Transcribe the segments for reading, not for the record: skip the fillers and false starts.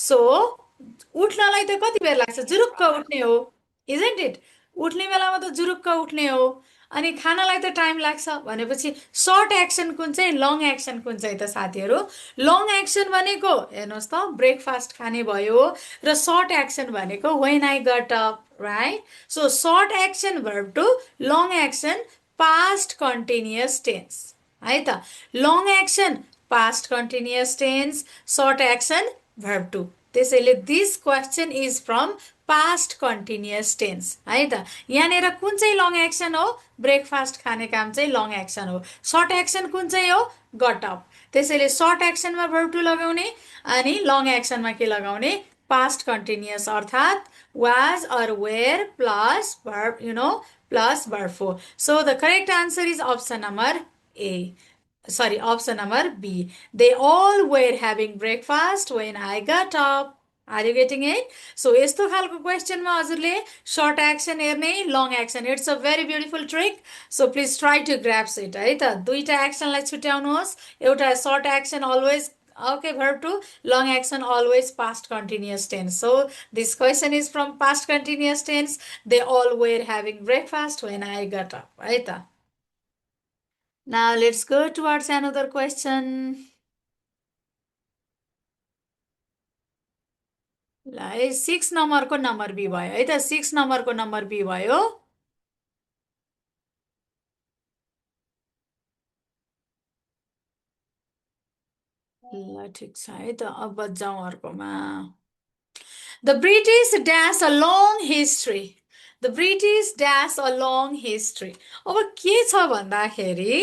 So उठ्नलाई त कति बेर लाग्छ, जुरुक्क उठ्ने हो, इजन्ट इट? उठ्ने बेलामा त जुरुक्क उठ्ने हो, अनि खानलाई त टाइम लाग्छ भनेपछि सर्ट एक्सन कुन चाहिँ, लङ एक्सन कुन चाहिँ त साथीहरू? लङ एक्सन भनेको हेर्नुहोस् त ब्रेकफास्ट खाने भयो, र सर्ट एक्सन भनेको when I got up, right? So short action verb to long action past continuous tense है त। Long action past continuous tense, short action verb to, त्यसैले this question is from past continuous tense है त। यहाँनिर कुन चाहिँ long action हो? Breakfast खाने काम चाहिँ लङ एक्सन हो। सर्ट एक्सन कुन चाहिँ हो? Got up. त्यसैले सर्ट एक्सनमा verb to लगाउने, अनि लङ एक्सनमा के लगाउने? पास्ट कन्टिन्युअस, अर्थात् was or were plus verb, plus verb 4. So the correct answer is option number A. Sorry, option number B. They all were having breakfast when I got up. Are you getting it? So यस्तो खालको क्वेसनमा हजुरले short action हेर्ने, long action, it's a very beautiful trick. So please try to grasp it है त। दुईटा एक्सनलाई छुट्याउनुहोस्, एउटा short action always okay verb to, long action always past continuous tense. So this question is from past continuous tense. They all were having breakfast when I got up, है त। Now let's go towards another question. ल 6 नम्बरको number be भयो है त। 6 नम्बरको number be भयो। ल ठिक छ है त, अब जाउँ अर्कोमा। The British dash a long history. The British dash a long history. अब के छ भन्दाखेरि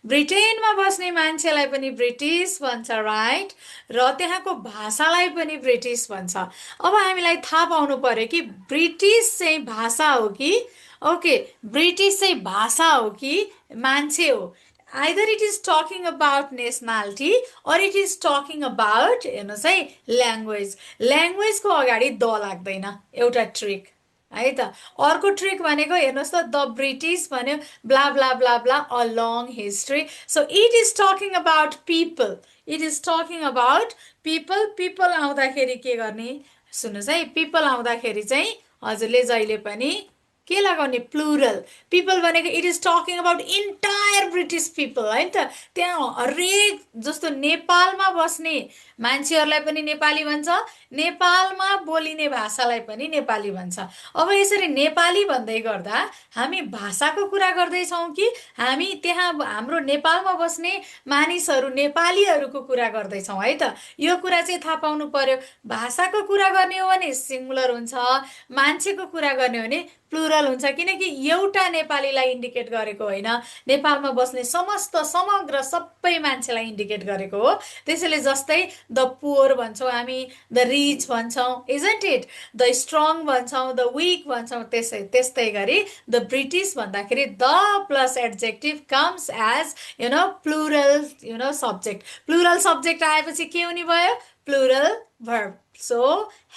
ब्रिटेनमा बस्ने मान्छेलाई पनि ब्रिटिस भन्छ, राइट? र त्यहाँको भाषालाई पनि ब्रिटिस भन्छ। अब हामीलाई थाहा पाउनु पर्यो कि ब्रिटिस चाहिँ भाषा हो कि, ओके, ब्रिटिस चाहिँ भाषा हो कि मान्छे हो? either it is talking about nationality or it is talking about हेर्नुहोस् है ल्याङ्ग्वेज। ल्याङ्ग्वेजको अगाडि द लाग्दैन, एउटा ट्रिक है त। अर्को ट्रिक भनेको हेर्नुहोस् त, द ब्रिटिस भन्यो, blah blah blah blah, a long history. So it is talking about people, it is talking about people. People आउँदाखेरि के गर्ने? सुन्नुहोस् है, पिपल आउँदाखेरि चाहिँ हजुरले जहिले पनि के लगाउने? प्लुरल। पिपल भनेको it is talking about entire British people है त। त्यहाँ हरेक, जस्तो नेपालमा बस्ने मान्छेहरूलाई पनि नेपाली भन्छ, नेपालमा बोलिने भाषालाई पनि नेपाली भन्छ। अब यसरी नेपाली भन्दै गर्दा हामी भाषाको कुरा गर्दैछौँ कि हामी त्यहाँ हाम्रो नेपालमा बस्ने मानिसहरू नेपालीहरूको कुरा गर्दैछौँ है त। यो कुरा चाहिँ थाहा पाउनु पर्यो। भाषाको कुरा गर्ने हो भने सिङ्गुलर हुन्छ, मान्छेको कुरा गर्ने हो भने प्लुरल हुन्छ, किनकि एउटा नेपालीलाई इन्डिकेट गरेको होइन, नेपालमा बस्ने समस्त समग्र सबै मान्छेलाई इन्डिकेट गरेको हो। त्यसैले जस्तै द पुवर भन्छौँ हामी, द रिच भन्छौँ, इजन्ट इट? द स्ट्रङ भन्छौँ, द विक भन्छौँ। त्यस्तै गरी द ब्रिटिस भन्दाखेरि the plus adjective comes as plural subject. Plural subject आएपछि के हुने भयो? Plural verb. So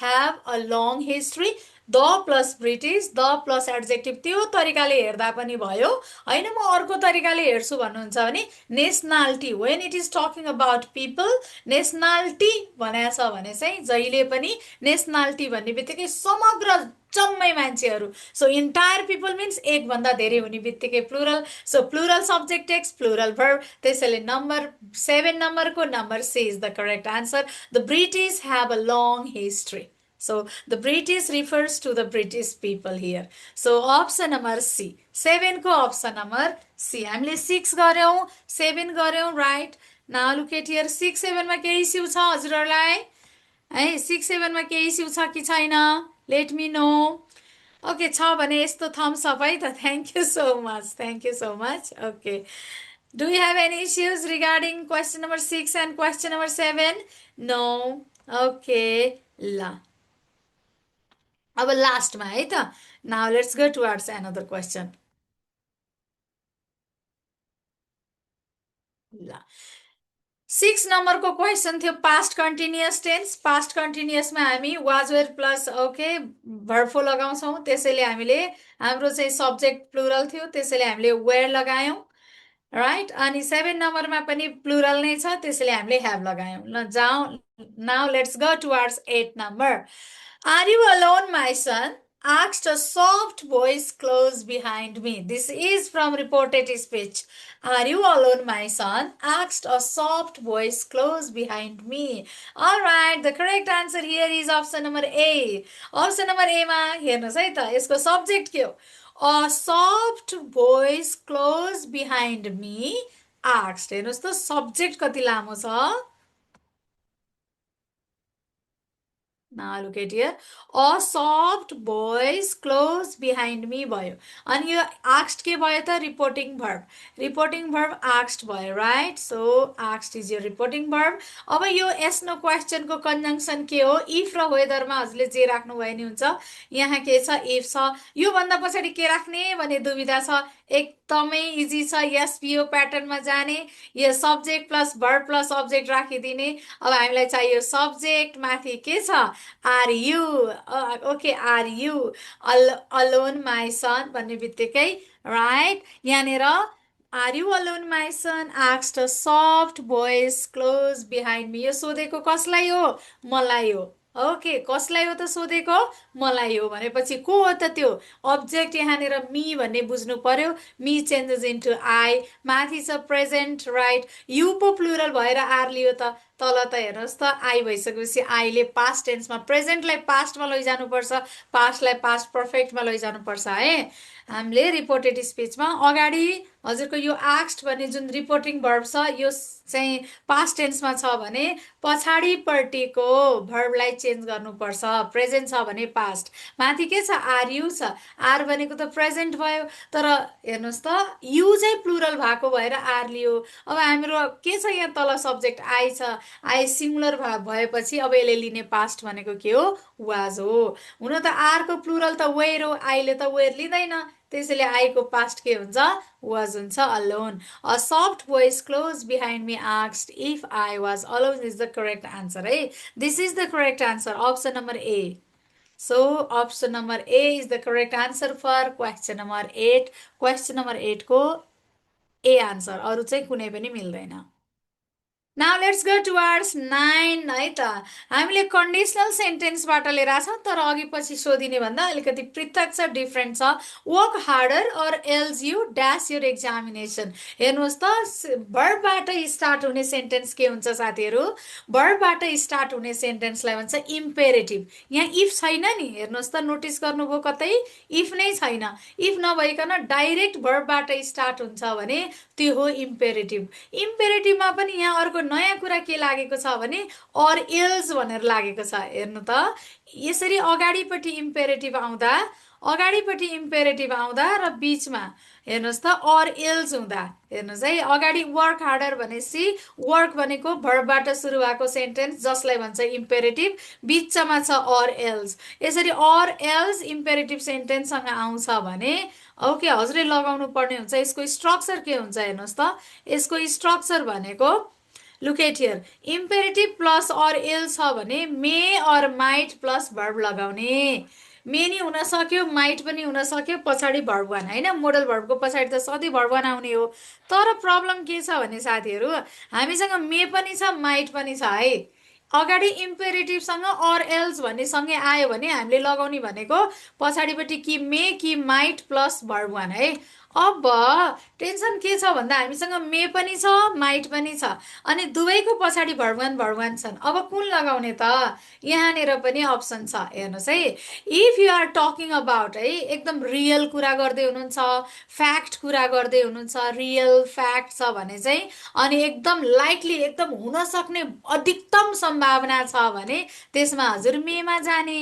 have a long history, the plus British, the plus adjective, त्यो तरिकाले हेर्दा पनि भयो होइन। म अर्को तरिकाले हेर्छु भन्नुहुन्छ भने nationality, when it is talking about people, nationality भनेको छ भने चाहिँ जहिले पनि नेसनालिटी भन्ने बित्तिकै समग्र जम्मै मान्छेहरू। सो इन्टायर पिपल मिन्स एकभन्दा धेरै हुने बित्तिकै plural. So plural subject takes, plural verb. त्यसैले नम्बर 7 नम्बरको number C is the correct answer. The British have a long history. So the British refers to the British people here. So option number C. 7 को option number C. हामीले 6 गर्यौं, 7 गर्यौं, right? Now look at here. 6, 7 मा केही issue छ हजुरहरूलाई है? 6, 7 मा केही इस्यु छ कि छैन? Let me know. Okay, छ भने यस्तो thumbs up है त. Thank you so much. Thank you so much. Okay. Do you have any issues regarding question number 6 and question number 7? No. Okay. ल अब लास्टमा है त। Now let's go towards another question. ल 6 नम्बरको क्वेसन थियो पास्ट कन्टिन्युअस टेन्स। पास्ट कन्टिन्युअसमा हामी was were plus okay verb four लगाउँछौँ। त्यसैले हामीले हाम्रो चाहिँ सब्जेक्ट प्लुरल थियो, त्यसैले हामीले वेयर लगायौँ, राइट? अनि 7 नम्बरमा पनि प्लुरल नै छ, त्यसैले हामीले ह्याभ लगायौँ। ल जाउँ, Now let's go towards 8 number. Are you alone, my son? Asked a soft voice close behind me. This is from reported speech. Are you alone, my son? Asked a soft voice close behind me. Alright, the correct answer here is option number A. Option number A मा हेर्नुहोस् है त यसको subject के हो? A soft voice close behind me asked. हेर्नुहोस् त subject कति लामो छ. Now look at here. A soft voice close behind me भयो. अनि यो asked के भयो त reporting verb. Reporting verb asked भयो, right? So asked is your reporting verb. अब यो yes no question को conjunction के हो? If र whether मा हजुरले जे राख्नु भयो नि हुन्छ. यहाँ के छ? If छ. यो भन्दा पछाडि के राख्ने भने दुविधा छ. एकदमै इजी छ. yes PO प्याटर्नमा जाने. यो subject plus verb plus object राखिदिने. अब हामीलाई चाहियो सब्जेक्ट माथि के छ? Are you okay, are you alone, my son भन्ने बित्तिकै right यहाँनिर Are you alone, my son? Asked a soft voice close behind me. यो सोधेको कसलाई हो? मलाई हो. ओके कसलाई हो त सोधेको? मलाई हो भनेपछि को हो त त्यो? अब्जेक्ट यहाँनिर मी भन्ने बुझ्नु पर्यो. Me changes into I. माथि छ प्रेजेन्ट राइट. यु पो प्लुरल भएर आर लियो त तल त हेर्नुहोस् त आई भइसकेपछि आईले पास्ट टेन्समा प्रेजेन्टलाई पास्टमा लैजानुपर्छ, पास्टलाई पास्ट पर्फेक्टमा लैजानुपर्छ है. हामीले रिपोर्टेड स्पिचमा अगाडि हजुरको यो आस्क्ड भन्ने जुन रिपोर्टिङ भर्ब छ यो चाहिँ पास्ट टेन्समा छ भने पछाडिपट्टिको भर्बलाई चेन्ज गर्नुपर्छ. प्रेजेन्ट छ भने पास्ट. माथि के छ? आर यु छ. आर भनेको त प्रेजेन्ट भयो तर हेर्नुहोस् त यु चाहिँ प्लुरल भएको भएर आर लियो. अब हाम्रो के छ यहाँ तल सब्जेक्ट आई छ. आई सिङ्गुलर भएपछि अब यसले लिने पास्ट भनेको के हो? वाज हो. हुन त आरको प्लुरल त वेयर हो. आईले त वेयर लिँदैन. त्यसैले आईको पास्ट के हुन्छ? वाज हुन्छ. Alone. A soft voice close behind me asked if I was alone is the correct answer है. This is the correct answer. Option number A. So option number A is the correct answer for question number 8. Question number 8 को A answer. अरु चाहिँ कुनै पनि मिल्दैन. Now let's go towards 9 है त. हामीले कन्डिसनल सेन्टेन्सबाट लिएर आछौँ तर अघि पछि सोधिने भन्दा अलिकति पृथक छ, डिफरेन्ट छ. वर्क हार्डर और else you dash your examination. हेर्नुहोस् त भर्बबाट स्टार्ट हुने सेन्टेन्स के हुन्छ साथीहरू? भर्बबाट स्टार्ट हुने सेन्टेन्सलाई भन्छ इम्पेरेटिभ. यहाँ इफ छैन नि. हेर्नुहोस् त नोटिस गर्नुभयो कतै? इफ नै छैन. इफ नभइकन डाइरेक्ट भर्बबाट स्टार्ट हुन्छ भने त्यो हो इम्पेरेटिभ. इम्पेरेटिभमा पनि यहाँ अर्को नयाँ कुरा के लागेको छ भने और एल्स भनेर लागेको छ. हेर्नु त यसरी अगाडिपट्टि इम्पेरेटिभ आउँदा र बीचमा हेर्नुहोस् त और एल्स हुँदा. हेर्नुहोस् है अगाडि वर्क हार्डर भनेपछि वर्क भनेको भर्बबाट सुरु भएको सेन्टेन्स जसलाई भन्छ इम्पेरेटिभ. बीचमा छ और एल्स. यसरी और एल्स इम्पेरेटिभ सेन्टेन्ससँग आउँछ भने ओके हजुरले लगाउनु पर्ने हुन्छ. यसको स्ट्रक्चर के हुन्छ हेर्नुहोस् त. यसको स्ट्रक्चर भनेको look at here. Imperative plus और एल छ भने मे और माइट प्लस भर्ब लगाउने. मे नि हुन सक्यो, माइट पनि हुन सक्यो, पछाडि भर्ब वान होइन. मोडल भर्बको पछाडि त सधैँ भर्ब वान आउने हो. तर प्रब्लम के छ भने साथीहरू हामीसँग मे पनि छ, माइट पनि छ है. अगाडि इम्पेरेटिभसँग और एल्स भन्ने सँगै आयो भने हामीले लगाउने भनेको पछाडिपट्टि कि मे कि माइट प्लस भर्ब वान है. अब टेन्सन के छ भन्दा हामीसँग मे पनि छ, माइट पनि छ अनि दुवैको पछाडि भर्ब वान छन्. अब कुन लगाउने त? यहाँनिर पनि अप्सन छ. हेर्नुहोस् है. If you are talking about है एकदम रियल कुरा गर्दै हुनुहुन्छ, फ्याक्ट कुरा गर्दै हुनुहुन्छ, रियल फ्याक्ट छ भने चाहिँ अनि एकदम लाइकली एकदम हुन सक्ने अधिकतम सम्भावना छ भने त्यसमा हजुर मेमा जाने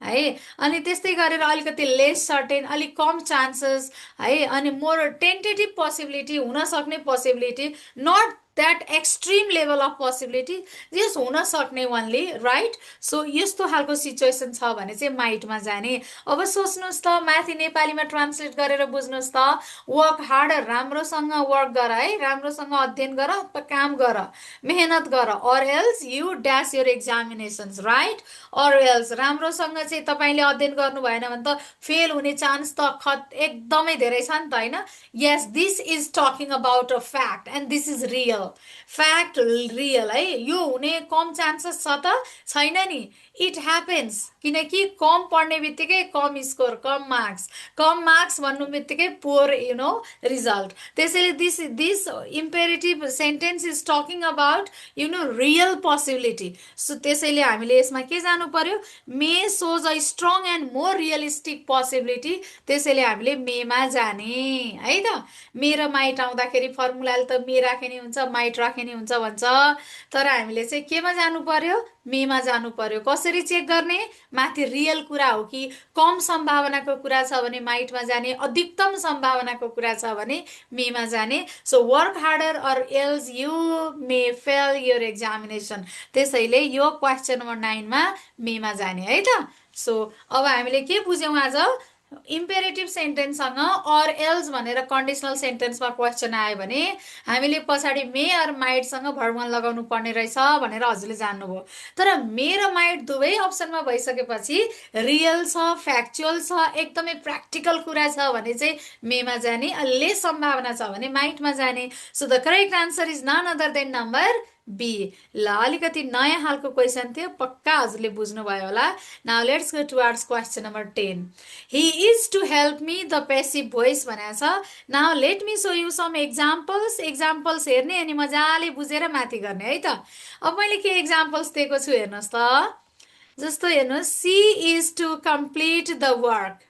है. अनि त्यस्तै गरेर अलिकति लेस सर्टेन अलिक कम चान्सेस है अनि मोर टेन्टेटिभ पोसिबिलिटी हुन सक्ने possibility not that extreme level of possibility जस हुन सक्ने ओन्ली राइट. सो यस्तो खालको सिचुएसन छ भने चाहिँ माइटमा जाने. अब सोच्नुहोस् त माथि नेपालीमा ट्रान्सलेट गरेर बुझ्नुहोस् त. वर्क हार्डर राम्रोसँग वर्क गर है, राम्रोसँग अध्ययन गर अथवा काम गर, मेहनत गर. Or else you dash your examinations right. Or else राम्रोसँग चाहिँ तपाईँले अध्ययन गर्नु भएन भने त फेल हुने चान्स त एकदमै धेरै छ नि त होइन. Yes this is talking about a fact and this is real. Fact real है, यो हुने कम चान्सेस छ त छैन नि, इट ह्यापेन्स। किनकि कम पढ्ने बित्तिकै कम स्कोर, कम मार्क्स भन्नु बित्तिकै पोर रिजल्ट। त्यसैले this imperative sentence is talking about real possibility. So त्यसैले हामीले यसमा के जानु पर्यो, may shows a strong and more realistic possibility. त्यसैले हामीले मेमा जाने है त। मे र माइट आउँदाखेरि फर्मुलाले त मे राखे नि हुन्छ, माइट राखे नि हुन्छ भन्छ, तर हामीले चाहिँ केमा जानु पर्यो, मेमा जानु पर्यो। कसरी चेक गर्ने, माथि रियल कुरा हो कि कम सम्भावनाको कुरा छ भने माइटमा जाने, अधिकतम सम्भावनाको कुरा छ भने मेमा जाने। So work harder or else you may fail your examination. त्यसैले यो क्वेसन नम्बर 9 मा मेमा जाने है त। सो अब हामीले के बुझ्यौँ आज, इम्पेरेटिभ सेन्टेन्ससँग अर एल्स भनेर कन्डिसनल सेन्टेन्समा क्वेसन आयो भने हामीले पछाडि मे अर माइटसँग भर्ब वान लगाउनु पर्ने रहेछ भनेर हजुरले जान्नुभयो। तर मे र माइट दुवै अप्सनमा भइसकेपछि रियल छ, फ्याक्चुअल छ, एकदमै प्र्याक्टिकल कुरा छ भने चाहिँ मेमा जाने, लेस सम्भावना छ भने माइटमा जाने। So the correct answer is none other than number B. ल अलिकति नयाँ खालको क्वेसन थियो, पक्का हजुरले बुझ्नुभयो होला। Now let's go towards question number 10। He is to help me, the passive voice भनेको छ। Now let me show you some examples हेर्ने अनि मजाले बुझेर माथि गर्ने है त। अब मैले के एक्जाम्पल्स दिएको छु हेर्नुहोस् त। जस्तो हेर्नुहोस्, she is to complete the work.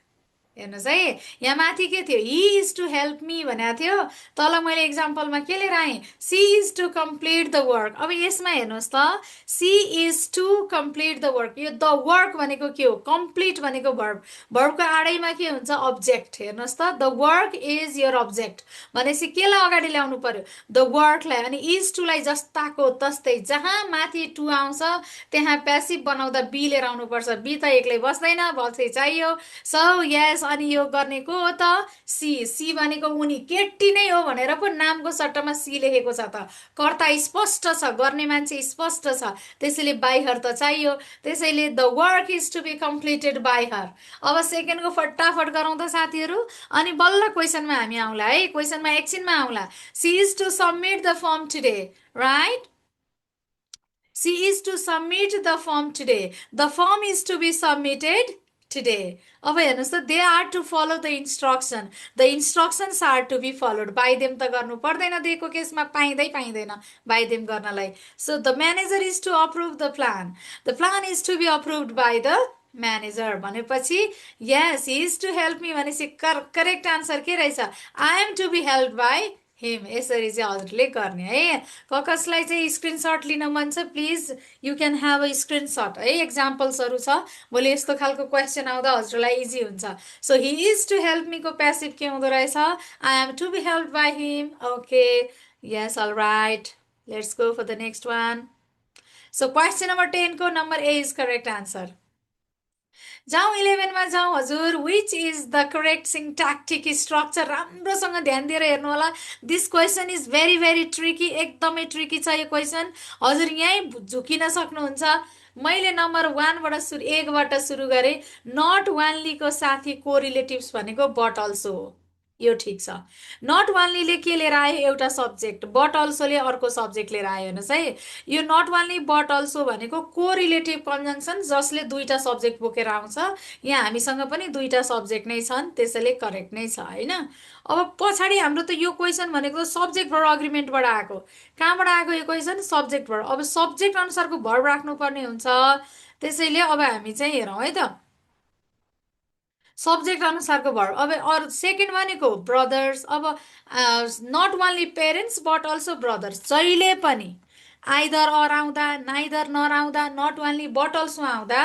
हेर्नुहोस् है, यहाँ माथि के थियो, he is to help me भनेको थियो, तल मैले एक्जाम्पलमा के लिएर आएँ, she is to complete the work. अब यसमा हेर्नुहोस् त, she is to complete the work, यो द वर्क भनेको के हो, कम्प्लिट भनेको भर्ब, भर्बको आडैमा के हुन्छ, अब्जेक्ट। हेर्नुहोस् त, the work is your object भनेपछि केलाई अगाडि ल्याउनु पर्यो, द वर्कलाई। अनि इज टुलाई जस्ताको तस्तै, जहाँ माथि टु आउँछ त्यहाँ प्यासिभ बनाउँदा बी लिएर आउनुपर्छ, बी त एक्लै बस्दैन, बल्छै चाहियो। सो यस, अनि यो गर्ने को हो त, सी भनेको उनी, केटी नै हो भनेर पो नामको सट्टामा सी लेखेको छ त, कर्ता स्पष्ट छ, गर्ने मान्छे स्पष्ट छ, त्यसैले बाई हर त चाहियो। त्यसैले the work is to be completed by her. अब सेकेन्डको फटाफट गरौँ त साथीहरू, अनि बल्ल क्वेसनमा हामी आउँला है, क्वेसनमा एकछिनमा आउँला। She is to submit the form today, right? She is to submit the form today. The form is to be submitted today. अब हेर्नुहोस् त, they are to follow the instruction. The instructions are to be followed. By them त गर्नु पर्दैन, दिएको केसमा पाइँदैन by them गर्नलाई। So the manager is to approve the plan. The plan is to be approved by the manager भनेपछि yes, he is to help me भनेपछि correct answer के रहेछ, I am to be helped by हिम। यसरी चाहिँ हजुरले गर्ने है। कसलाई चाहिँ स्क्रिनसट लिन मन छ, please you can have a screenshot है, एक्जाम्पल्सहरू छ, भोलि यस्तो खालको क्वेसन आउँदा हजुरलाई इजी हुन्छ। So he is to help me को प्यासिभ के हुँदो रहेछ, I am to be help by him. Okay, yes, all right, let's go for the next one. So question number 10 को number A is correct answer. जाउँ 11 मा जाउँ हजुर। Which is the correct syntactic structure, राम्रोसँग ध्यान दिएर हेर्नु होला। This question is very very tricky, एकदमै ट्रिकी छ यो क्वेसन। हजुर यहीँ झुकिन सक्नुहुन्छ। मैले नम्बर 1 बाट सुरु गरेँ। नट वानलीको साथी कोरिलेटिभ्स भनेको बट अल्सो हो, यो ठिक छ। नट वानलीले के लिएर आयो, एउटा सब्जेक्ट, बट अल्सोले अर्को सब्जेक्ट लिएर आयो। हेर्नुहोस् है, यो नट वानली बट अल्सो भनेको कोरिलेटिभ कन्जङ्सन, जसले दुईटा सब्जेक्ट बोकेर आउँछ। यहाँ हामीसँग पनि दुईटा सब्जेक्ट नै छन्, त्यसैले करेक्ट नै छ होइन। अब पछाडि हाम्रो त यो क्वेसन भनेको सब्जेक्ट भर्ब अग्रिमेन्टबाट आएको। कहाँबाट आएको यो क्वेसन, सब्जेक्ट भर्ब। अब सब्जेक्ट अनुसारको भर्ब राख्नुपर्ने हुन्छ, त्यसैले अब हामी चाहिँ हेरौँ है त, सब्जेक्ट अनुसारको भर्ब। अब अरू सेकेन्ड भनेको ब्रदर्स। अब not only parents but also brothers, जहिले पनि आइदर अर आउँदा, नाइदर नर आउँदा, नट ओन्ली बट अल्सो आउँदा,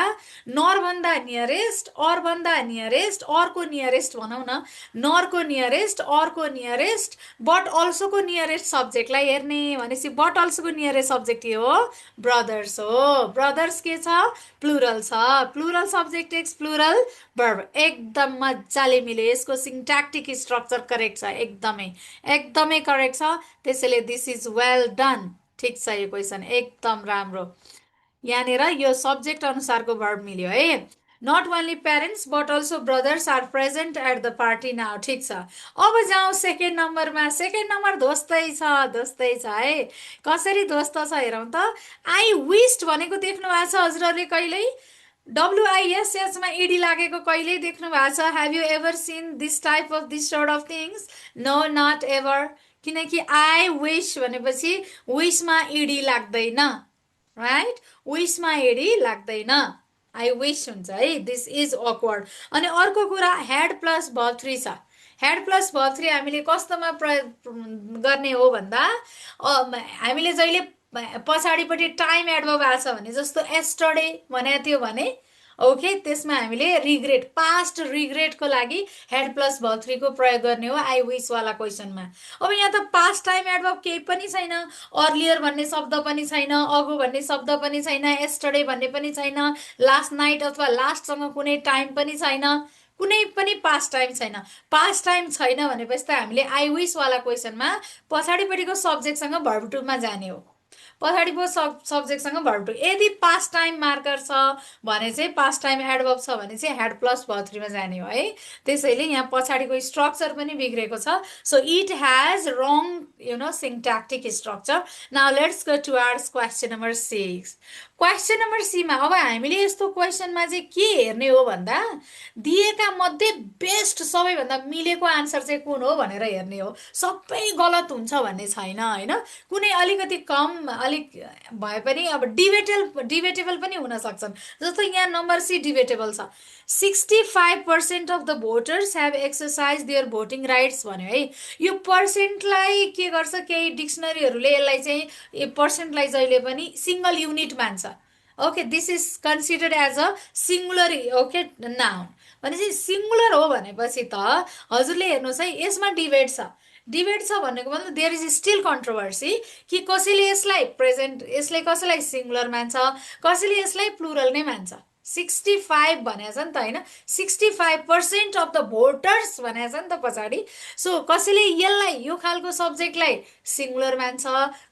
नर भन्दा नियरेस्ट, अर भन्दा नियरेस्ट, अर्को नियरेस्ट भनौँ न, नरको नियरेस्ट, अर्को नियरेस्ट, बट अल्सोको नियरेस्ट सब्जेक्टलाई हेर्ने भनेपछि बट अल्सोको नियरेस्ट सब्जेक्ट के हो, ब्रदर्स हो। ब्रदर्स के छ, प्लुरल छ, plural subject takes plural verb. एकदम मजाले मिल्यो, यसको सिन्ट्याक्टिक स्ट्रक्चर करेक्ट छ, एकदमै करेक्ट छ। त्यसैले दिस इज वेल डन, ठिक छ यो क्वेसन, एकदम राम्रो। यहाँनिर यो सब्जेक्ट अनुसारको भर्ब मिल्यो है। Not only parents but also brothers are present at the party now. ठिक छ। अब जाउँ सेकेन्ड नम्बरमा। सेकेन्ड नम्बर ध्वस्तै छ, ध्वस्तै छ है। कसरी ध्वस्त छ हेरौँ त। आई विस्ड भनेको देख्नु भएको छ हजुरहरूले कहिल्यै? डब्लुआइएसएचमा इडी लागेको कहिल्यै देख्नु भएको छ? Have you ever seen this type of this sort of things? No, not ever. किनकि आई विस भनेपछि विसमा इडी लाग्दैन, राइट? विसमा इडी लाग्दैन, आई विस हुन्छ है। This is awkward. अनि अर्को कुरा हेड प्लस भर्ब थ्री छ। हेड प्लस भर्ब थ्री हामीले कस्तोमा प्रयोग गर्ने हो भन्दा हामीले जहिले पछाडिपट्टि टाइम एडभर्ब आएको छ भने, जस्तो एस्टरडे भनेको थियो भने ओके, त्यसमा हामीले रिग्रेट, पास्ट रिग्रेटको लागि हेड प्लस भर्ब थ्रीको प्रयोग गर्ने हो आई विस वाला क्वेसनमा। अब यहाँ त पास्ट टाइम एडभर्ब केही पनि छैन, अर्लियर भन्ने शब्द पनि छैन, अगो भन्ने शब्द पनि छैन, एस्टरडे भन्ने पनि छैन, लास्ट नाइट अथवा लास्टसँग कुनै टाइम पनि छैन, कुनै पनि पास्ट टाइम छैन। पास्ट टाइम छैन भनेपछि त हामीले आई विस वाला क्वेसनमा पछाडिपट्टिको सब्जेक्टसँग भर्ब टुमा जाने हो, पछाडिको सब्जेक्टसँग भर्ब टु। यदि पास्ट टाइम मार्कर छ भने चाहिँ, पास्ट टाइम एडभर्ब छ भने चाहिँ हेड प्लस भर्ब थ्रीमा जाने हो है। त्यसैले यहाँ पछाडिको स्ट्रक्चर पनि बिग्रेको छ। So it has wrong syntactic structure. Now let's go to ours question number 6। Question number सीमा अब हामीले यस्तो क्वेसनमा चाहिँ के हेर्ने हो भन्दा दिएका मध्ये बेस्ट सबैभन्दा मिलेको आन्सर चाहिँ कुन हो भनेर हेर्ने हो। सबै गलत हुन्छ भन्ने छैन होइन। कुनै अलिकति कम अलिक भए पनि अब डिबेटेबल पनि हुन सक्छन्। जस्तो यहाँ नम्बर सी डिबेटेबल छ। 65% of the voters have exercised their voting rights भन्यो है। यो पर्सेन्टलाई के गर्छ, केही डिक्सनरीहरूले यसलाई चाहिँ पर्सेन्टलाई जहिले पनि सिङ्गल युनिट मान्छ। Okay, this is considered as a singular okay noun. भनेपछि सिङ्गुलर हो भनेपछि त हजुरले हेर्नुहोस् है, यसमा डिबेट छ। डिबेट छ भनेको मतलब देयर इज स्टिल कन्ट्रोभर्सी कि कसैले यसलाई प्रेजेन्ट, यसले कसैलाई सिङ्गुलर मान्छ, कसैले यसलाई प्लुरल नै मान्छ। 65 भनेको छ नि त होइन, 65% अफ द भोटर्स भनेको छ नि त पछाडि। सो कसैले यसलाई, यो खालको सब्जेक्टलाई सिङ्गुलर मान्छ,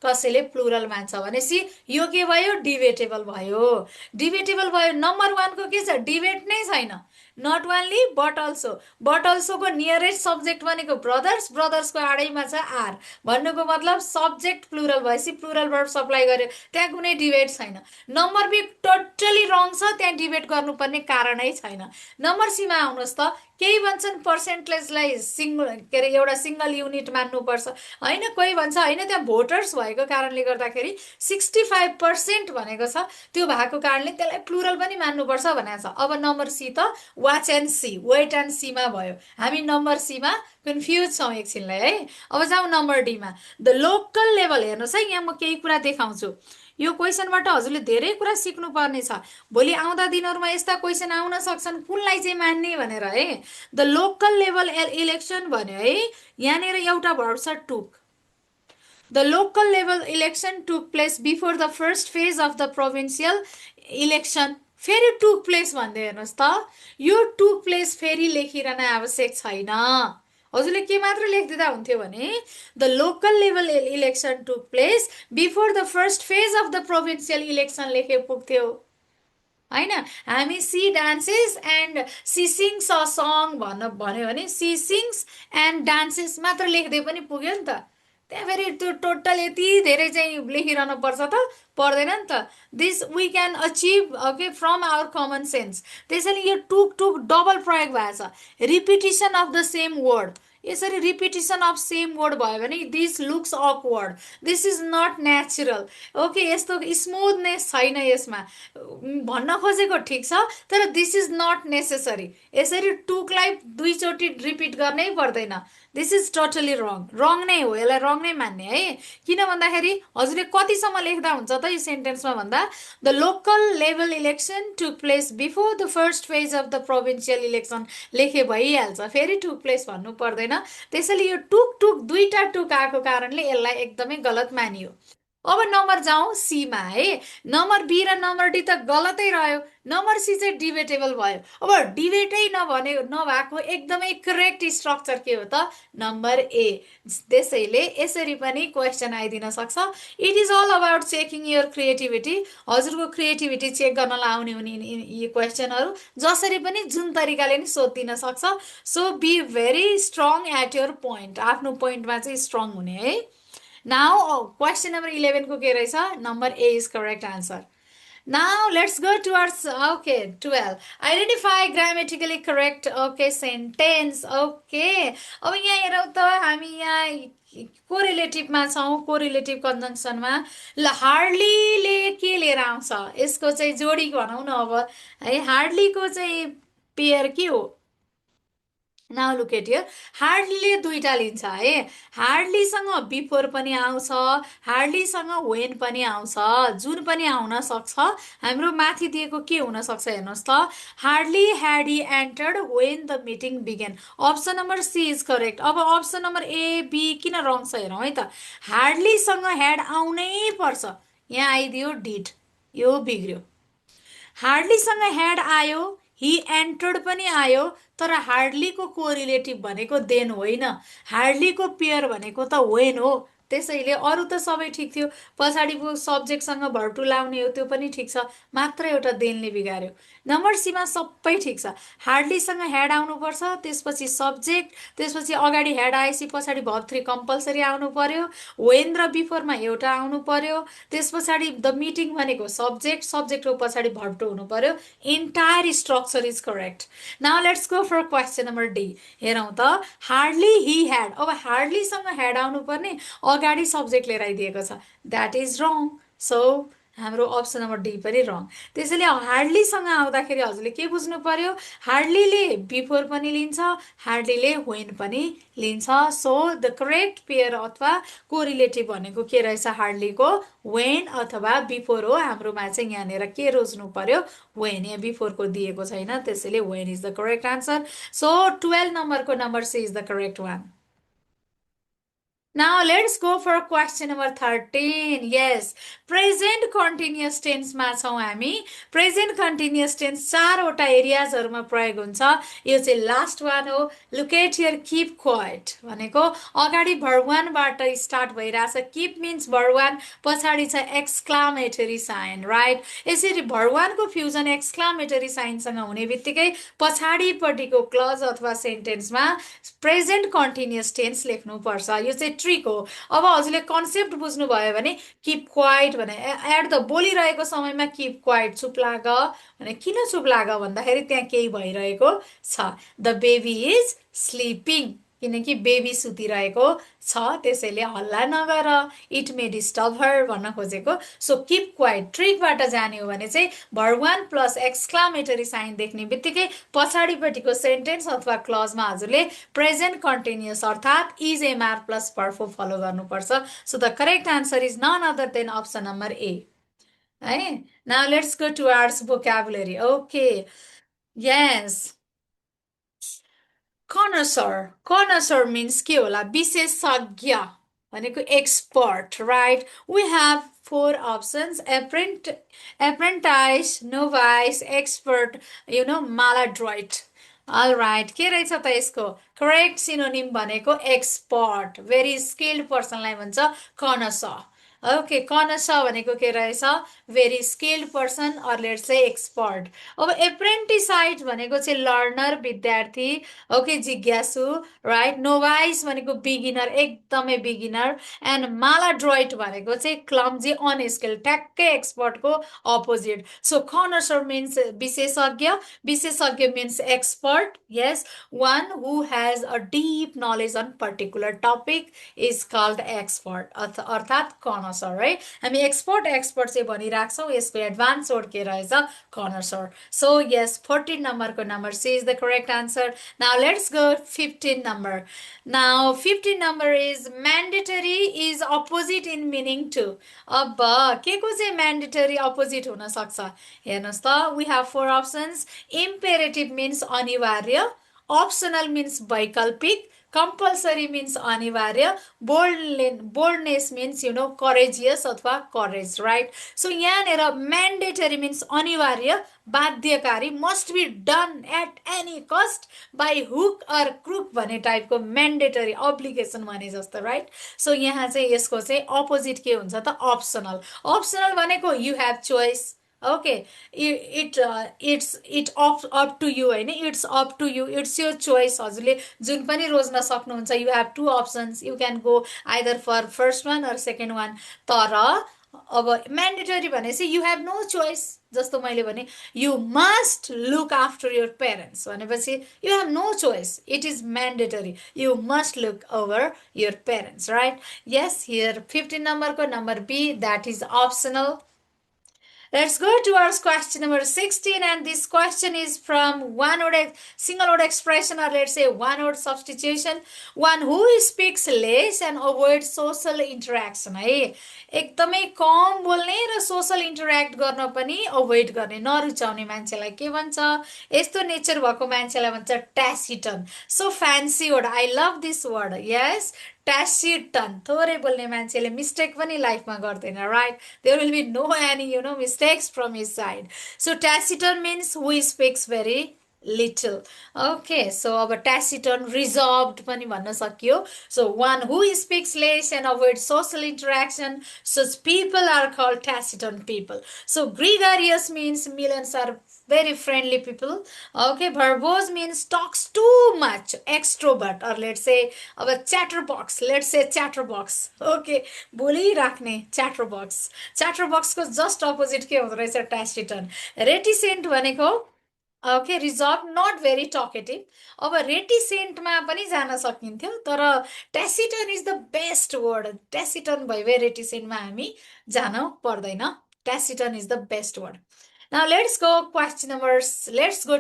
कसैले प्लुरल मान्छ भनेपछि यो के भयो, डिबेटेबल भयो। डिबेटेबल भयो। नम्बर 1 को के छ, डिबेट नै छैन। Not only but also, but अल्सोको नियरेस्ट सब्जेक्ट भनेको ब्रदर्स, ब्रदर्सको आडैमा छ आर भन्नुको मतलब सब्जेक्ट प्लुरल भएपछि प्लुरल भर्ब सप्लाई गर्यो, त्यहाँ कुनै डिबेट छैन। नम्बर बी टोटली रङ छ, त्यहाँ डिबेट गर्नुपर्ने कारणै छैन। नम्बर सीमा आउनुहोस् त। केही भन्छन् पर्सेन्टेजलाई के अरे एउटा सिङ्गल युनिट मान्नुपर्छ होइन, कोही भन्छ होइन त्यहाँ भोटर्स भएको कारणले गर्दाखेरि 65% भनेको छ, त्यो भएको कारणले त्यसलाई प्लुरल पनि मान्नुपर्छ भनेको छ। अब नम्बर सी त watch and see, wait and सीमा भयो। हामी नम्बर सीमा कन्फ्युज छौँ एकछिनलाई है। अब जाउँ नम्बर डीमा। द लोकल लेभल हेर्नुहोस् है, यहाँ म केही कुरा देखाउँछु। यो क्वेसनबाट हजुरले धेरै कुरा सिक्नु पर्ने छ। भोलि आउँदा दिनहरूमा यस्ता क्वेसन आउन सक्छन्, कुनलाई चाहिँ मान्ने भनेर है। द लोकल लेभल इलेक्सन भन्यो है, यहाँनिर एउटा भर्ब छ टुक। The local level election took place before the first phase of the provincial election. फेरि took place भन्दै हेर्नुहोस् त, यो took place फेरि लेखिरहन आवश्यक छैन। हजुरले के मात्र लेखिदिँदा हुन्थ्यो भने the local level election took place before the first phase of the provincial election लेखे पुग्थ्यो होइन। हामी she dances and she sings a song भन्यो भने सी सिङ्स एन्ड डान्सेस मात्र लेख्दै पनि पुग्यो नि त। त्यहाँ फेरि त्यो टोटल यति धेरै चाहिँ लेखिरहनु पर्छ त, पर्दैन नि त। This we can achieve okay from our common sense. त्यसैले यो टुक टुक डबल प्रयोग भएको छ। Repetition of the same word, यसरी रिपिटिसन अफ सेम वर्ड भयो भने this looks awkward, this is not natural. Okay, यस्तो स्मुथनेस छैन यसमा। भन्न खोजेको ठिक छ, तर दिस इज नट नेसेसरी। यसरी टुकलाई दुईचोटि रिपिट गर्नै पर्दैन। दिस इज टोटली रङ, रङ नै हो, यसलाई रङ नै मान्ने है। किन भन्दाखेरि हजुरले कतिसम्म लेख्दा हुन्छ त यो सेन्टेन्समा भन्दा the local level election took place before the first phase of the provincial election लेखे भइहाल्छ, फेरि टुक प्लेस भन्नु पर्दैन। त्यसैले यो टुक टुक दुईटा टुक आएको कारणले यसलाई एकदमै गलत मानियो। अब नम्बर जाउँ सीमा है। नम्बर बी र नम्बर डी त गलतै रह्यो। नम्बर सी चाहिँ डिबेटेबल भयो। अब डिबेटै नभएको एकदमै करेक्ट स्ट्रक्चर के हो त? Number A. त्यसैले यसरी पनि क्वेसन आइदिन सक्छ। It is all about checking your creativity. हजुरको क्रिएटिभिटी चेक गर्न लाउने हुने यी क्वेसनहरू जसरी पनि जुन तरिकाले नि सोधिदिन सक्छ। So be very strong at your point. आफ्नो पोइन्टमा चाहिँ स्ट्रङ हुने है। Now, question number 11 को के रहेछ? Number A is correct answer. Now, let's go towards, okay, 12. Identify grammatically correct, okay, sentence, okay. अब यहाँ हेरौँ त हामी यहाँ कोरिलेटिभमा छौँ, कोरिलेटिभ कन्जङ्सनमा। ल हार्डलीले के लिएर आउँछ? यसको चाहिँ जोडी भनौँ न अब है। हार्डलीको चाहिँ पेयर के हो? Now look at here. हार्डलीले दुईटा लिन्छ है। हार्डलीसँग बिफोर पनि आउँछ, हार्डलीसँग वेन पनि आउँछ, जुन पनि आउन सक्छ। हाम्रो माथि दिएको के हुन सक्छ हेर्नुहोस् त। Hardly had he entered when the meeting began. Option number C is correct. अब अप्सन नम्बर ए बी किन रङ छ हेरौँ है त। हार्डलीसँग ह्याड आउनै पर्छ। यहाँ आइदियो डिड, यो बिग्रियो। हार्डलीसँग ह्याड आयो, ही एन्टर्ड पनि आयो, तर हार्डलीको कोरिलेटिभ भनेको देन होइन। हार्डलीको पेयर भनेको त वेन हो। त्यसैले अरू त सबै ठिक थियो। पछाडिको सब्जेक्टसँग भर्टु लाउने हो त्यो पनि ठिक छ, मात्र एउटा देनले बिगार्यो। नम्बर सीमा सबै ठिक छ। हार्डलीसँग ह्याड आउनुपर्छ, त्यसपछि सब्जेक्ट, त्यसपछि अगाडि ह्याड आएपछि पछाडि भर्ब थ्री कम्पलसरी आउनु पर्यो। वेन र बिफोरमा एउटा आउनु पर्यो। त्यस पछाडि द मिटिङ भनेको सब्जेक्ट, सब्जेक्टको पछाडि भर्ब टु हुनु पर्यो। Entire structure is correct. Now let's go for question number D. हेरौँ त। Hardly he had. अब हार्डलीसँग ह्याड आउनु पर्ने, अगाडि सब्जेक्ट लिएर आइदिएको छ। That is wrong. सो हाम्रो अप्सन नम्बर डी पनि रङ। त्यसैले हार्डलीसँग आउँदाखेरि हजुरले के बुझ्नु पर्यो? हार्डलीले बिफोर पनि लिन्छ, हार्डलीले वेन पनि लिन्छ। सो द करेक्ट पेयर अथवा कोरिलेटिभ भनेको के रहेछ? हार्डलीको वेन अथवा बिफोर हो। हाम्रोमा चाहिँ यहाँनिर के रोज्नु पर्यो? वेन। यहाँ बिफोरको दिएको छैन, त्यसैले when is the correct answer. So 12 नम्बरको number C is the correct one. Now let's go for question number 13. Yes, present continuous tense मा छौँ हामी। प्रेजेन्ट कन्टिन्युस टेन्स चारवटा एरियाजहरूमा प्रयोग हुन्छ। यो चाहिँ लास्ट वान हो। Look at here keep quiet भनेको अगाडि भर्ब वानबाट स्टार्ट भइरहेछ। किप मिन्स भर्ब वान, पछाडि छ एक्सक्लामेटरी साइन, राइट। यसरी भर्ब वानको फ्युजन एक्सक्लामेटरी साइनसँग हुने बित्तिकै पछाडिपट्टिको क्लज अथवा सेन्टेन्समा प्रेजेन्ट कन्टिन्युस टेन्स लेख्नुपर्छ। यो चाहिँ ट्रिक हो। अब हजुरले कन्सेप्ट बुझ्नुभयो भने किप क्वाइट भने एट द बोलिरहेको समयमा किप क्वाइट, चुप लाग भने किन चुप लाग भन्दाखेरि त्यहाँ केही भइरहेको छ। द बेबी इज स्लिपिङ, किनकि बेबी सुतिरहेको छ, त्यसैले हल्ला नगर। इट मे डिस्टर्ब हर भन्न खोजेको। सो किप क्वाइट ट्रिकबाट जाने हो भने चाहिँ verb one plus exclamatory sign देख्ने बित्तिकै पछाडिपट्टिको सेन्टेन्स अथवा क्लजमा हजुरले प्रेजेन्ट कन्टिन्युस अर्थात् इज एमआर प्लस पर्फो फलो गर्नुपर्छ। So the correct answer is none other than option number A है। Now let's go towards vocabulary. Okay, yes. Connoisseur, connoisseur means के होला? विशेषज्ञ भनेको expert, right. We have four options, apprentice, novice, expert, you know, maladroit. All right, के रहेछ त यसको correct synonym भनेको एक्सपर्ट, भेरी स्किल्ड पर्सनलाई भन्छ कनसर। ओके, कनसर भनेको के रहेछ? Very skilled person or let's say expert. अब एप्रेन्टिसाइड भनेको चाहिँ लर्नर, विद्यार्थी। ओके, जिज्ञासु, राइट। नोभाइस भनेको बिगिनर, एकदमै बिगिनर। एन्ड मालाड्रोइट भनेको चाहिँ क्लम्जी, अनस्किल्ड, ठ्याक्कै एक्सपर्टको अपोजिट। सो कनसर मिन्स विशेषज्ञ, विशेषज्ञ means expert, yes. One who has a deep knowledge on particular topic is called expert अर्थात् कनसर है। हामी एक्सपर्ट एक्सपर्ट चाहिँ भनिराख्छौँ, यसको एडभान्स वर्ड के रहेछ? कनसर। सो यस, 14 नम्बरको number C is the correct answer. Now let's go 15 number. Now 15 number is mandatory is opposite in meaning to. अब के को चाहिँ mandatory opposite हुन सक्छ? हेर्नुहोस् त, we have four options. Imperative means अनिवार्य, optional means वैकल्पिक, Compulsory means अनिवार्य. Boldness means courageous अथवा courage, right? So यहाँनिर mandatory means अनिवार्य, बाध्यकारी, must be done at any cost by hook or crook भन्ने टाइपको mandatory obligation भने जस्तो, right? So यहाँ चाहिँ यसको चाहिँ opposite के हुन्छ त? Optional. Optional भनेको you have choice. Okay, it's up to you होइन, it's up to you, it's your choice. हजुरले जुन पनि रोज्न सक्नुहुन्छ. You have two options, you can go either for first one or second one. तर अब mandatory भनेपछि you have no choice. जस्तो मैले भने you must look after your parents भनेपछि you have no choice, it is mandatory, you must look over your parents, right? Yes, here 15 number number B, that is optional. Let's go towards question number 16, and this question is from one word, single word expression, or let's say one word substitution. One who speaks less and avoids social interaction. है एकदमै कम बोल्ने र social interact गर्न पनि avoid गर्ने, नरुचाउने मान्छेलाई के भन्छ? यस्तो नेचर भएको मान्छेलाई भन्छ taciturn. So fancy word, I love this word. Yes, taciturn. थोरै बोल्ने मान्छेले मिस्टेक पनि लाइफमा गर्दैन, right? There will be no any mistakes from his side. So taciturn means who speaks very little. Okay, so अब taciturn, reserved पनि भन्न सकियो. So one who speaks less and avoids social interaction, such people are called taciturn people. So gregarious means millions are very friendly people. Okay, verbose means talks too much, extrovert, or let's say अब chatterbox, let's say chatterbox. Okay, बोलिराख्ने chatterbox. Chatterbox को just opposite के हुँदो रहेछ? taciturn. reticent भनेको okay, reserve, not very talkative. अब रेटिसेन्टमा पनि जान सकिन्थ्यो, तर taciturn is the best word. Taciturn भए रेटिसेन्टमा हामी जान पर्दैन. Taciturn is the best word. Now let's go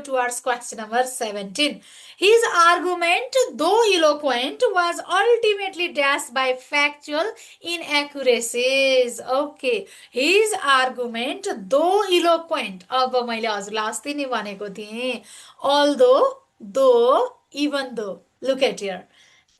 towards question number 17. His argument, though eloquent, was ultimately dashed by factual inaccuracies. Okay, his argument, though eloquent. अब मैले हजुरलाई अस्ति नै भनेको थिएँ, although, though, even though. Look at here.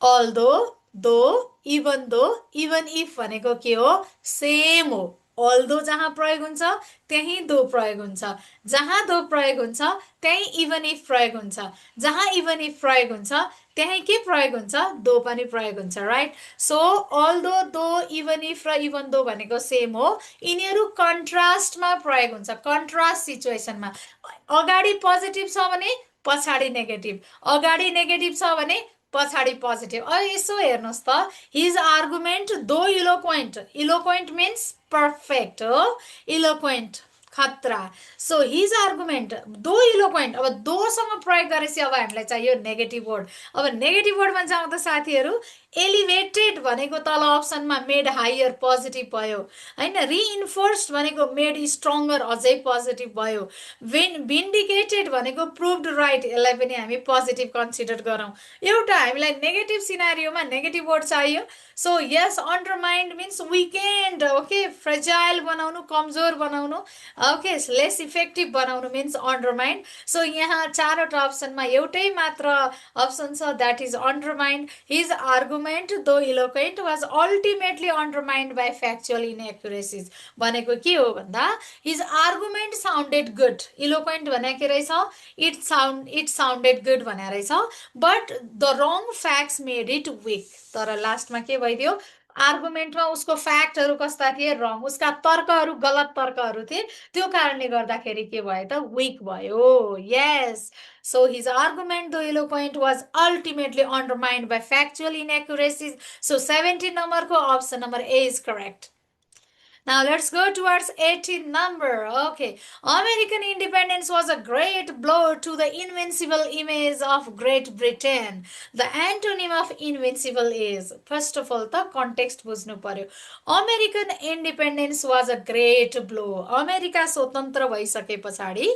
Although, though, even though, even if भनेको के हो? सेम हो. अल्दो जहाँ प्रयोग हुन्छ त्यही दो प्रयोग हुन्छ, जहाँ दो प्रयोग हुन्छ त्यही इभन इफ प्रयोग हुन्छ, जहाँ इभन इफ प्रयोग हुन्छ त्यही के प्रयोग हुन्छ? दो पनि प्रयोग हुन्छ, राइट? सो अल्दो, दो, इभन इफ र इभन दो भनेको सेम हो. यिनीहरू कन्ट्रास्टमा प्रयोग हुन्छ, कन्ट्रास्ट सिचुएसनमा. अगाडि पोजिटिभ छ भने पछाडि नेगेटिभ, अगाडि नेगेटिभ छ भने पछाडि पोजिटिभ. अब यसो हेर्नुहोस् त, हिज आर्गुमेन्ट दो इलोक्वेन्ट, इलोक्वेन्ट मिन्स पर्फेक्ट हो, इलोक्वेन्ट खतरा. So his argument though इलोक्वेन्ट. अब दोसँग प्रयोग गरेपछि अब हामीलाई चाहियो नेगेटिभ वर्ड. अब नेगेटिभ वर्डमा जाउँ त साथीहरू, एलिभेटेड भनेको तल अप्सनमा मेड हायर पोजिटिभ भयो होइन. रिइन्फोर्स्ड भनेको मेड स्ट्रङ्गर, अझै पोजिटिभ भयो. भिन्डिकेटेड भनेको प्रुभड राइट, यसलाई पनि हामी पोजिटिभ कन्सिडर गरौँ. एउटा हामीलाई नेगेटिभ सिनारियोमा नेगेटिभ वर्ड चाहियो. So yes, undermined means weakened. Okay, fragile बनाउनु, कमजोर बनाउनु. ओके, लेस इफेक्टिभ बनाउनु मिन्स अन्डरमाइन्ड. सो यहाँ चारवटा अप्सनमा एउटै मात्र अप्सन छ, that is undermined. His argument though eloquent was ultimately undermined by factual inaccuracies. भनेको के हो भन्दा, his argument sounded good. Eloquent भने के रहेछ? इट साउन्डेड गुड भने रहेछ, but the wrong facts made it week. तर लास्टमा के भइदियो? आर्गुमेन्टमा उसको फ्याक्टहरू कस्ता थिए? रङ. उसका तर्कहरू गलत तर्कहरू थिए, त्यो कारणले गर्दाखेरि के भयो त? विक भयो. यस, so his argument though eloquent was ultimately undermined by factual inaccuracies. So 17 number ko option number A is correct. Now let's go towards 18 number. Okay, American independence was a great blow to the invincible image of Great Britain. The antonym of invincible is, first of all, the context बुझ्नु पर्यो. American independence was a great blow. America स्वतन्त्र भइसके पछाडि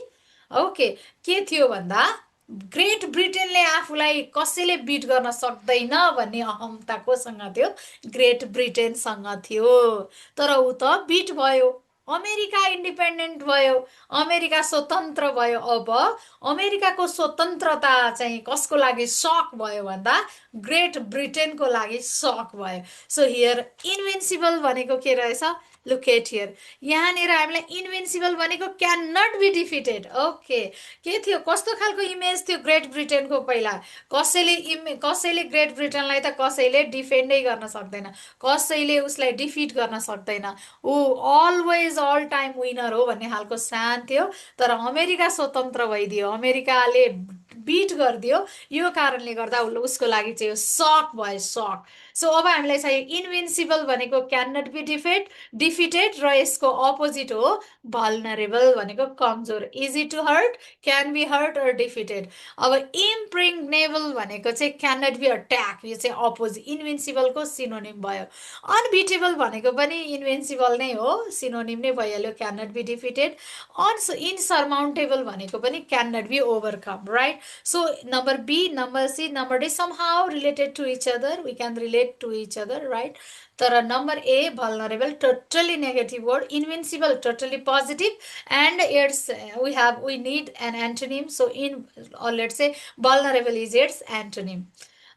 okay के थियो भन्दा, great ब्रिटेनले आफूलाई कसैले बिट गर्न सक्दैन भन्ने अहमता कोसँग थियो? ग्रेट ब्रिटेनसँग थियो. तर ऊ त बिट भयो. अमेरिका इन्डिपेन्डेन्ट भयो, अमेरिका स्वतन्त्र भयो। अब अमेरिकाको स्वतन्त्रता चाहिँ कसको लागि सक भयो भन्दा ग्रेट ब्रिटेनको लागि सक भयो। सो हियर इन्भिन्सिबल भनेको के रहेछ? लुक एट हियर, यहाँनिर हामीलाई इन्भिन्सिबल भनेको can not be defeated. Okay, के थियो, कस्तो खालको इमेज थियो ग्रेट ब्रिटेनको? पहिला कसैले ग्रेट ब्रिटेनलाई त कसैले डिफेन्डै गर्न सक्दैन, कसैले उसलाई डिफिट गर्न सक्दैन, ऊ अलवेज अल टाइम विनर हो भन्ने खालको सान थियो। तर अमेरिका स्वतन्त्र भइदियो, अमेरिकाले बिट गरिदियो, यो कारणले गर्दा उसको लागि चाहिँ यो सक भयो, सक। सो अब हामीलाई चाहियो इन्भिन्सिबल भनेको क्यान नट बी डिफिटेड, र यसको अपोजिट हो भल्नरेबल भनेको कमजोर, easy to hurt, can be hurt or defeated. अब इम्प्रेग्नेबल भनेको चाहिँ क्यान नट बी अट्याक, यो चाहिँ अपोजिट, इन्भिन्सिबलको सिनोनिम भयो। अनबिटेबल भनेको पनि इन्भिन्सिबल नै हो, सिनोनिम नै भइहाल्यो, can not be defeated. Insurmountable भनेको पनि can not be overcome, right? So number B, number C, number D somehow related to each other. We can relate to each other, right? तर number A, vulnerable, totally negative word. Invincible, totally positive. And it's we need an antonym. So or let's say vulnerable is its antonym.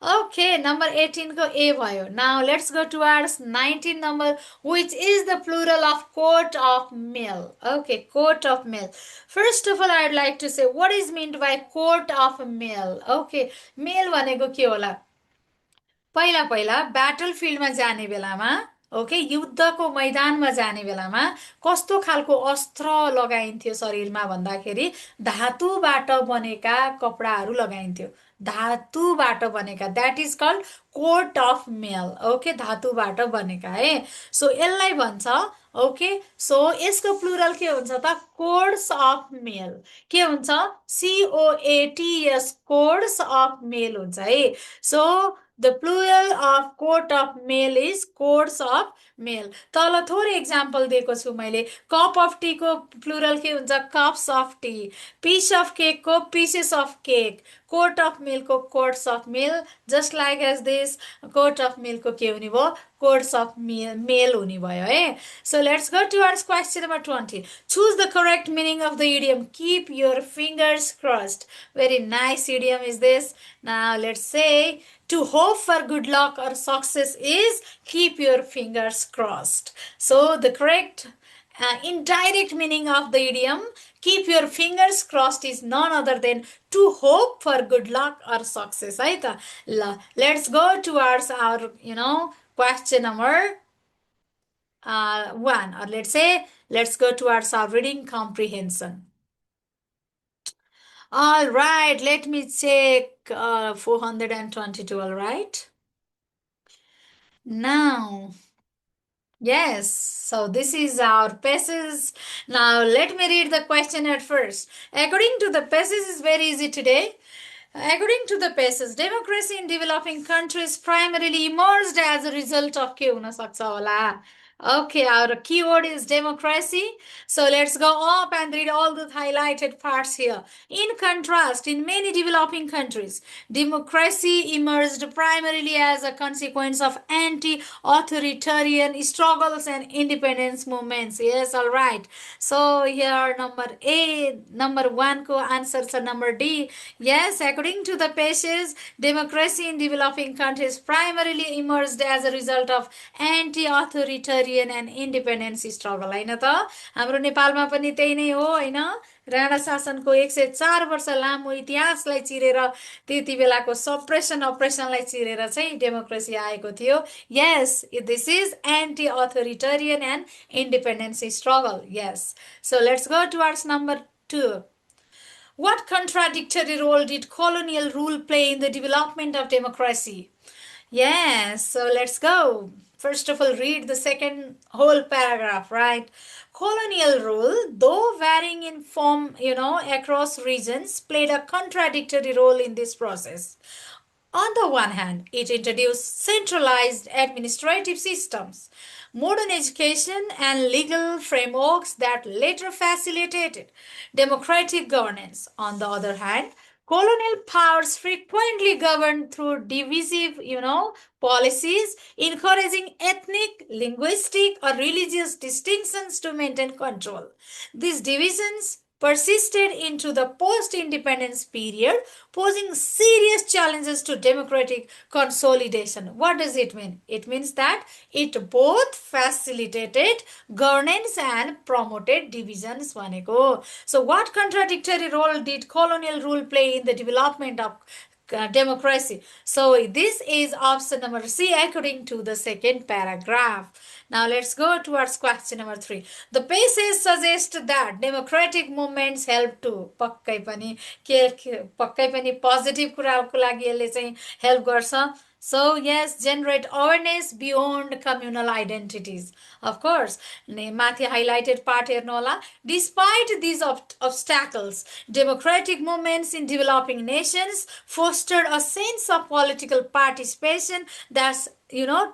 Okay, number 18 ko A bhayo. Now let's go towards 19 number, which is the plural of coat of mail. Okay, coat of mail. First of all, I'd like to say what is meant by coat of mail. Okay, mail भनेको के होला? पहिला पहिला battle फिल्डमा जाने बेलामा, okay, युद्धको मैदानमा जाने बेलामा कस्तो खालको अस्त्र लगाइन्थ्यो शरीरमा भन्दाखेरि धातुबाट बनेका कपडाहरू लगाइन्थ्यो, धातुबाट बनेका, that is called coat of mail. Okay, धातुबाट बनेका है। सो यसलाई भन्छ, ओके, सो यसको प्लुरल के हुन्छ त? कोड्स अफ मेल। के हुन्छ? COATS, कोड्स अफ मेल हुन्छ है। So the plural of coat of mail is coats of mail. तल थोरै एक्जाम्पल दिएको छु मैले। कप अफ टी को प्लुरल के हुन्छ? Cups of tea. Piece of cake को pieces of cake. Coat of mail को coats of mail. Just like as this, coat of mail को के हुने भयो? कोट्स अफ मेल हुने भयो है। So let's go towards question number 20. Choose the correct meaning of the idiom. Keep your fingers crossed. Very nice idiom is this. Now let's say to hope for good luck or success is keep your fingers crossed. So the correct indirect meaning of the idiom keep your fingers crossed is none other than to hope for good luck or success है त। ल, let's go towards our question number 1, or let's go towards our reading comprehension. All right, let me check 422. All right, now yes, so this is our passage. Now let me read the question at first. According to the passage, is very easy today. According to the passage, democracy in developing countries primarily emerged as a result of के हुन सक्छ होला? Okay, our keyword is democracy. So let's go up and read all the highlighted parts here. In contrast, in many developing countries, democracy emerged primarily as a consequence of anti-authoritarian struggles and independence movements. Yes, all right. So here number 1 ko answer is number D. Yes, according to the passage, democracy in developing countries primarily emerged as a result of anti-authoritarian and independence struggle. हैन त? हाम्रो नेपालमा पनि त्यही नै हो हैन? राणा शासनको 104 वर्ष लामो इतिहासलाई चिरेर त्यति बेलाको सप्रेसन अपरेसनलाई चिरेर चाहिँ डेमोक्रेसी आएको थियो। Yes, this is anti-authoritarian and independence struggle. Yes. So let's go towards number 2. What contradictory role did colonial rule play in the development of democracy? Yes, so let's go. First of all, read the second whole paragraph, right? Colonial rule, though varying in form, across regions, played a contradictory role in this process. On the one hand, it introduced centralized administrative systems, modern education, and legal frameworks that later facilitated democratic governance. On the other hand, Colonial powers frequently governed through divisive, policies, encouraging ethnic, linguistic, or religious distinctions to maintain control. These divisions persisted into the post independence period, posing serious challenges to democratic consolidation. What does it mean? It means that it both facilitated governance and promoted divisions. So, what contradictory role did colonial rule play in the development of democracy? So, this is option number C according to the second paragraph. Now let's go towards question number 3. The passage suggests that democratic movements help to पक्कै पनि positive कुराको लागि यसले चाहिँ help गर्छ. So yes, generate awareness beyond communal identities. Of course, माथि highlighted part हेर्नु होला. Despite these obstacles, democratic movements in developing nations fostered a sense of political participation that's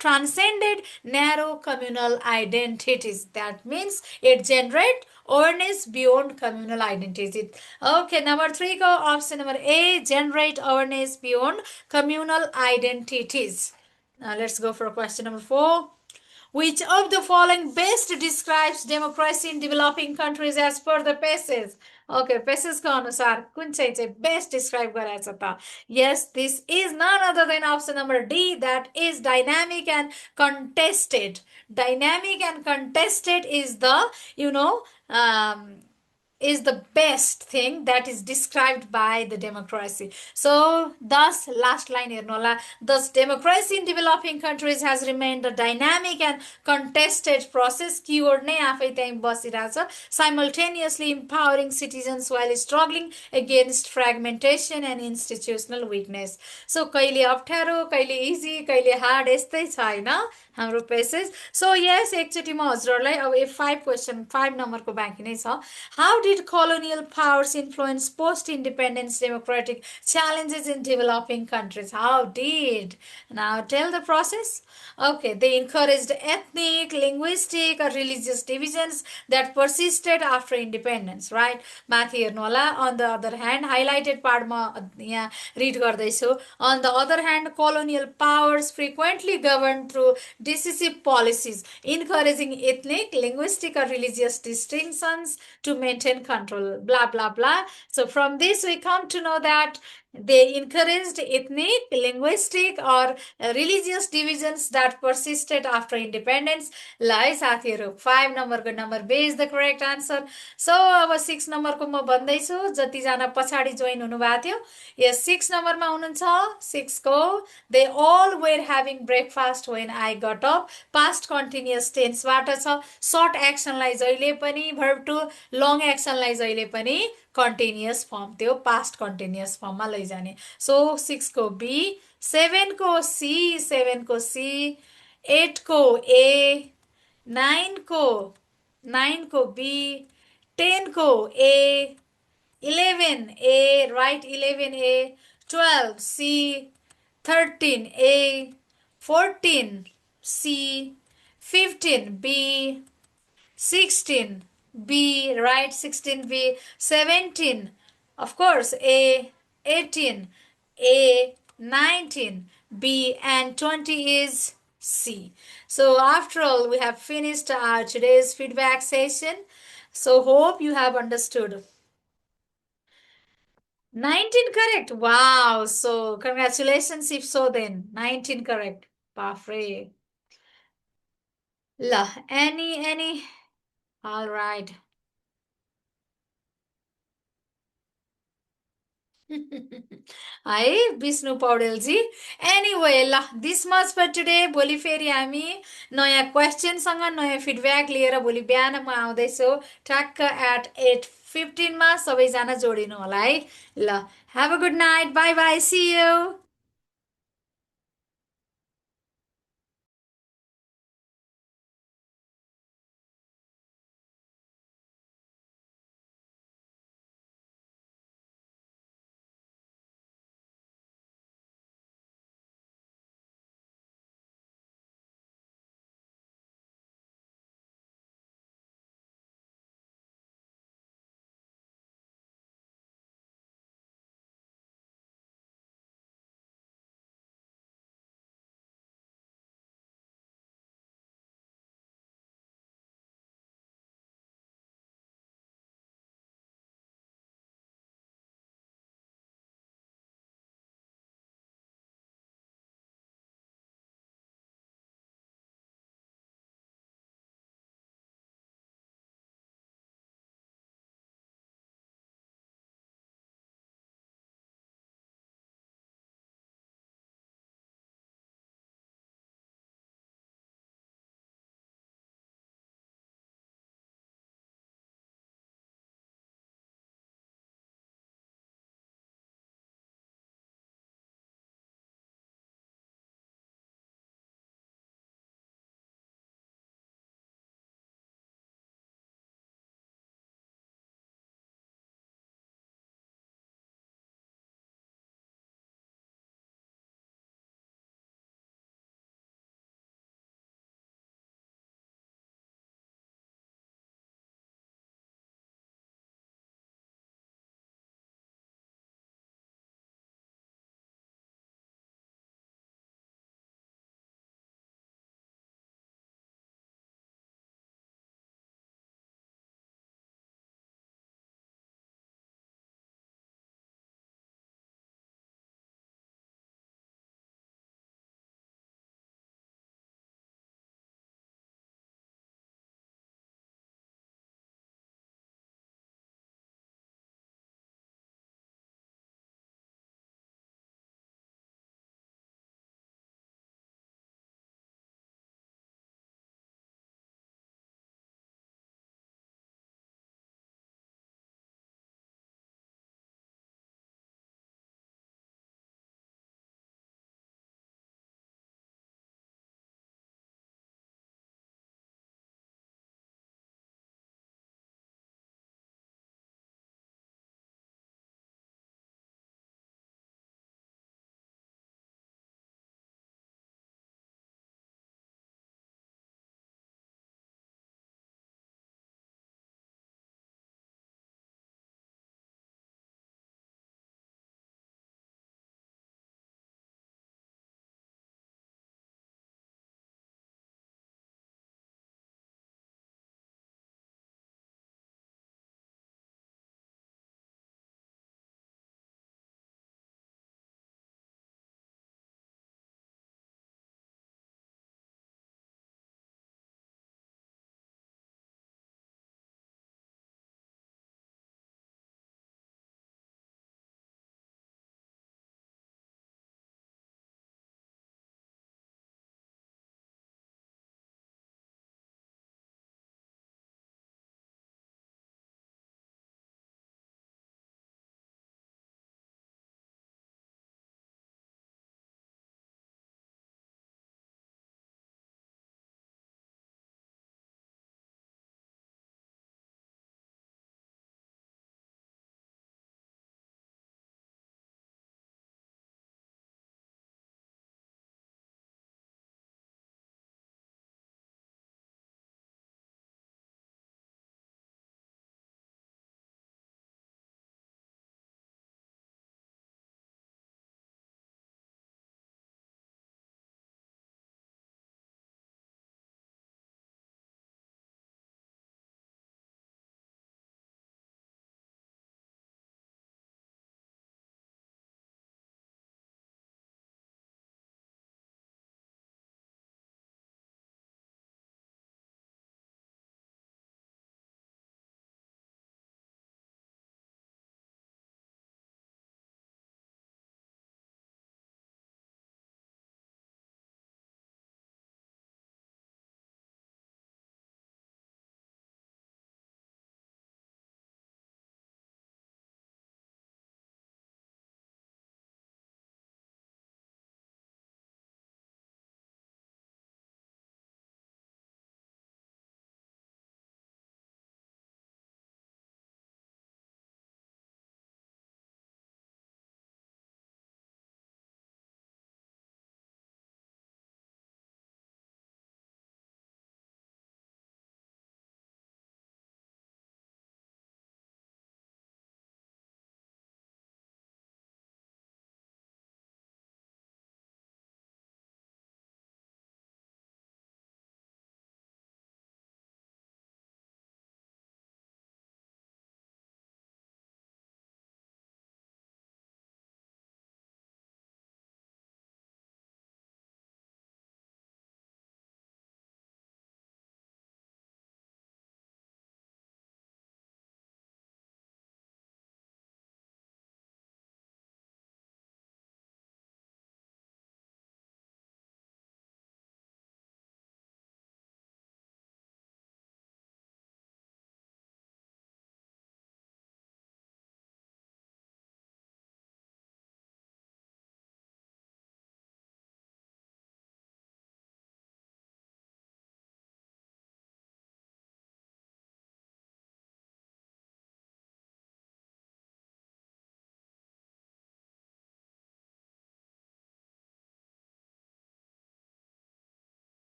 transcended narrow communal identities. That means it generates awareness beyond communal identities. Okay, number 3 go option number A, generate awareness beyond communal identities. Now let's go for question number 4. Which of the following best describes democracy in developing countries as per the passage? Okay, passage को अनुसार कुन चाहिँ best describe गराएको छ त? Yes, this is none other than option number D, that is dynamic and contested. Dynamic and contested is the, is the best thing that is described by the democracy. So, thus, last line here, Nola. Thus, democracy in developing countries has remained a dynamic and contested process. Keyword नै आफै त्यही बसिरहेछ. Simultaneously empowering citizens while struggling against fragmentation and institutional weakness. So, कहिले अप्ठ्यारो, कहिले easy, कहिले hard यस्तै छ हैन हाम्रो पेसेज. So, yes, एकचोटि म हजुरहरूलाई अब 5 question 5 नम्बरको बाँकी नै छ. How did colonial powers influence post-independence democratic challenges in developing countries? How did? Now tell the process. Okay, they encouraged ethnic, linguistic, or religious divisions that persisted after independence, right? माथि हेर्नु होला. On the other hand, highlighted part म यहाँ read गर्दैछु. On the other hand, colonial powers frequently governed through decisive policies, encouraging ethnic, linguistic, or religious distinctions to maintain control, blah, blah, blah. So from this, we come to know that they encouraged ethnic, linguistic, or religious divisions that persisted after independence. ल है साथीहरू 5 नम्बरको number B is the correct answer. So अब 6 नम्बरको म भन्दैछु जतिजना पछाडि जोइन हुनुभएको थियो. यस 6 नम्बरमा हुनुहुन्छ 6 को they all were having breakfast when I got up. Past continuous टेन्सबाट छ. सर्ट एक्सनलाई जहिले पनि भर्ब टु, लङ एक्सनलाई जहिले पनि कन्टिन्युअस फर्म त्यो पास्ट कन्टिन्युअस फर्ममा लैजाने. सो 6 को बी, 7 को सी, 7 को सी, 8 को ए, 9 को बी, 10 को ए, 11 ए, right 11 A, 12 C, 13 A, 14 C, 15 B, 16 B, right? 16B, 17, of course, A, 18 A, 19 B, and 20 is C. So after all, we have finished our today's feedback session. So hope you have understood. 19 correct. Wow. So congratulations if so then. 19 correct. Bafre. La, any? All right. है विष्णु पौडेलजी. Anyway ल this much for today. भोलि फेरि हामी नयाँ क्वेसनसँग नयाँ feedback लिएर भोलि बिहान म आउँदैछु ठ्याक्क एट 8:15 मा. सबैजना जोडिनु होला है. ल, have a good night. Bye bye. See you.